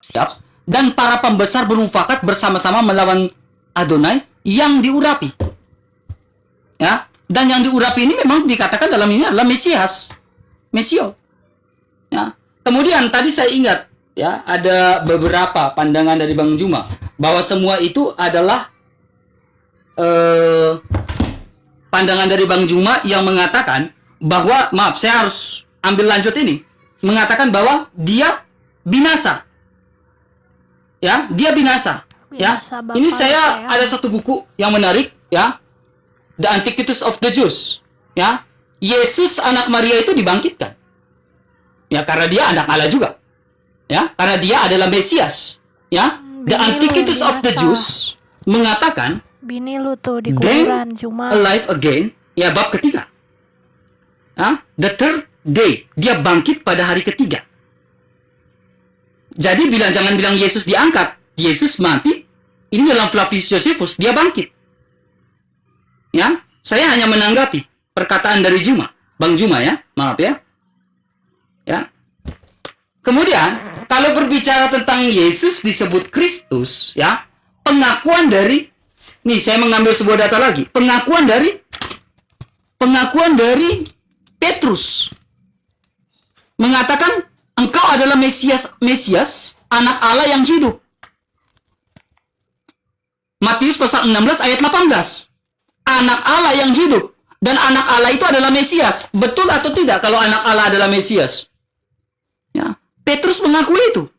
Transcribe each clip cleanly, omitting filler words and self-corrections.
Siap. Dan para pembesar bermufakat bersama-sama melawan Adonai yang diurapi. Ya, dan yang diurapi ini memang dikatakan dalam ini adalah Mesias, Mesio. Ya. Kemudian tadi saya ingat, ya, ada beberapa pandangan dari Bang Juma bahwa semua itu adalah pandangan dari Bang Juma yang mengatakan bahwa, maaf, saya harus ambil lanjut ini, mengatakan bahwa dia binasa. Ya, dia binasa. Ya, ini saya ada satu buku yang menarik, ya, The Antiquities of the Jews. Ya, Yesus anak Maria itu dibangkitkan. Ya, karena dia anak Allah juga. Ya, karena dia adalah Mesias. Ya, The Antiquities of the Jews mengatakan bini lu tuh di kuburan cuma alive again. Ya, bab ketiga. Ya, the third day, dia bangkit pada hari ketiga. Jadi jangan bilang Yesus diangkat, Yesus mati. Ini dalam Flavius Josephus, dia bangkit. Ya, saya hanya menanggapi perkataan dari Juma, Bang Juma, ya, maaf ya. Ya. Kemudian, kalau berbicara tentang Yesus disebut Kristus, ya, pengakuan dari, nih saya mengambil sebuah data lagi, pengakuan dari Petrus mengatakan engkau adalah Mesias, anak Allah yang hidup. Matius pasal 16 ayat 18. Anak Allah yang hidup. Dan anak Allah itu adalah Mesias. Betul atau tidak kalau anak Allah adalah Mesias? Ya, Petrus mengakui itu.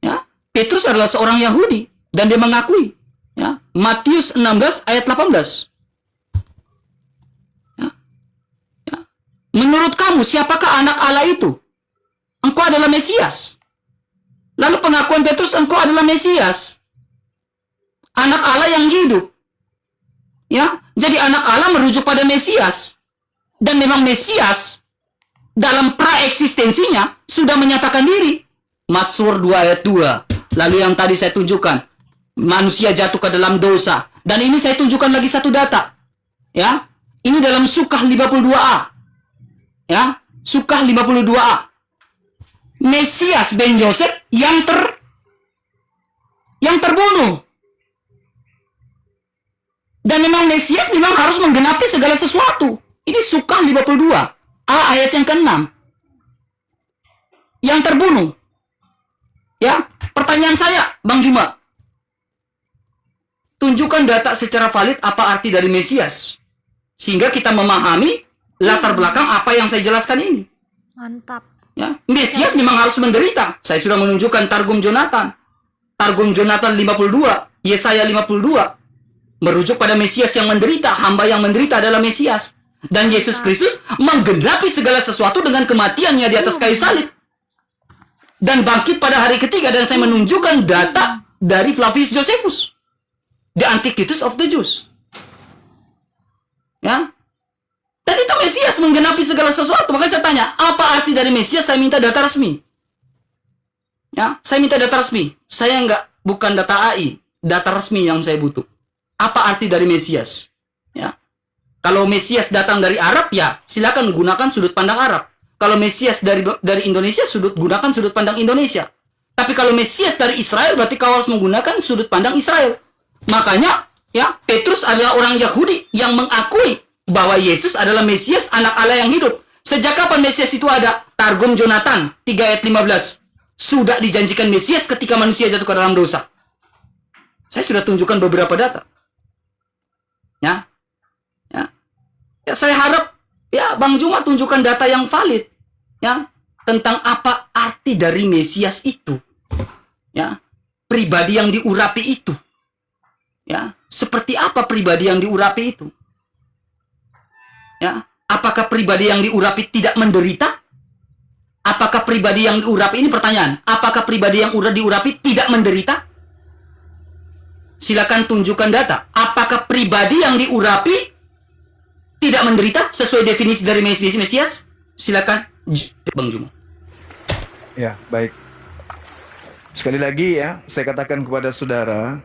Ya, Petrus adalah seorang Yahudi dan dia mengakui. Ya, Matius 16 ayat 18. Ya, ya. Menurut kamu siapakah anak Allah itu? Engkau adalah Mesias. Lalu pengakuan Petrus, engkau adalah Mesias. Anak Allah yang hidup. Ya, jadi anak Allah merujuk pada Mesias. Dan memang Mesias dalam praeksistensinya sudah menyatakan diri. Mazmur 2 ayat 2. Lalu yang tadi saya tunjukkan, manusia jatuh ke dalam dosa. Dan ini saya tunjukkan lagi satu data. Ya, ini dalam Sukah 52a. Ya, Sukah 52a. Mesias ben Yosef yang terbunuh. Dan memang Mesias memang harus menggenapi segala sesuatu. Ini Sukah 52 ayat yang ke-6. Yang terbunuh. Ya, pertanyaan saya, Bang Juma. Tunjukkan data secara valid apa arti dari Mesias. Sehingga kita memahami latar belakang apa yang saya jelaskan ini. mantap. Ya, Mesias memang harus menderita. Saya sudah menunjukkan Targum Jonathan. Targum Jonathan 52, Yesaya 52. Merujuk pada Mesias yang menderita. Hamba yang menderita adalah Mesias. Dan Yesus Kristus menggenapi segala sesuatu dengan kematiannya di atas kayu salib. Dan bangkit pada hari ketiga. Dan saya menunjukkan data dari Flavius Josephus. The Antiquities of the Jews. Ya. Dan itu Mesias menggenapi segala sesuatu. Makanya saya tanya, apa arti dari Mesias? Saya minta data resmi. Ya, saya minta data resmi. Saya bukan data AI. Data resmi yang saya butuh. Apa arti dari Mesias? Ya. Kalau Mesias datang dari Arab, ya silakan gunakan sudut pandang Arab. Kalau Mesias dari Indonesia, gunakan sudut pandang Indonesia. Tapi kalau Mesias dari Israel, berarti kau harus menggunakan sudut pandang Israel. Makanya, ya, Petrus adalah orang Yahudi yang mengakui bahwa Yesus adalah Mesias, anak Allah yang hidup. Sejak kapan Mesias itu ada? Targum Jonathan 3 ayat 15. Sudah dijanjikan Mesias ketika manusia jatuh ke dalam dosa. Saya sudah tunjukkan beberapa data. Ya, ya, saya harap ya Bang Juma tunjukkan data yang valid, ya, tentang apa arti dari Mesias itu, ya, pribadi yang diurapi itu, ya, seperti apa pribadi yang diurapi itu, ya, apakah pribadi yang diurapi tidak menderita? Apakah pribadi yang diurapi, ini pertanyaan, apakah pribadi yang diurapi tidak menderita? Silakan tunjukkan data. Apakah pribadi yang diurapi tidak menderita sesuai definisi dari Mesias? Silakan, Bang Juma. Ya, baik. Sekali lagi ya, saya katakan kepada saudara,